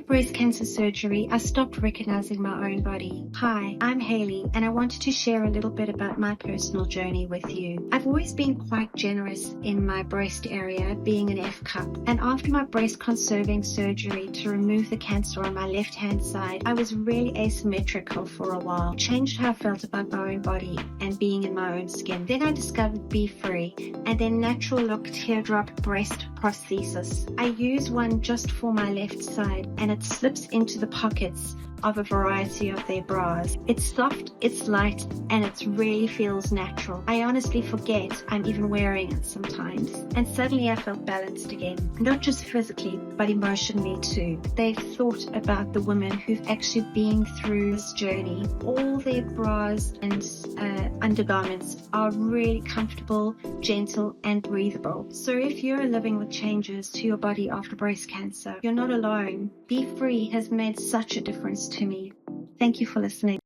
breast cancer surgery, I stopped recognizing my own body. Hi, I'm Hayley, and I wanted to share a little bit about my personal journey with you. I've always been quite generous in my breast area, being an F cup, and after my breast conserving surgery to remove the cancer on my left-hand side, I was really asymmetrical for a while. It changed how I felt about my own body and being in my own skin. Then I discovered Be-Free, and then Natural Look Teardrop Breast Prosthesis. I use one just for my left side, and it slips into the pockets of a variety of their bras. It's soft, it's light, and it really feels natural. I honestly forget I'm even wearing it sometimes. And suddenly I felt balanced again. Not just physically, but emotionally too. They've thought about the women who've actually been through this journey. All their bras and undergarments are really comfortable, gentle, and breathable. So if you're living with changes to your body after breast cancer, you're not alone. Be-Free has made such a difference to me. Thank you for listening.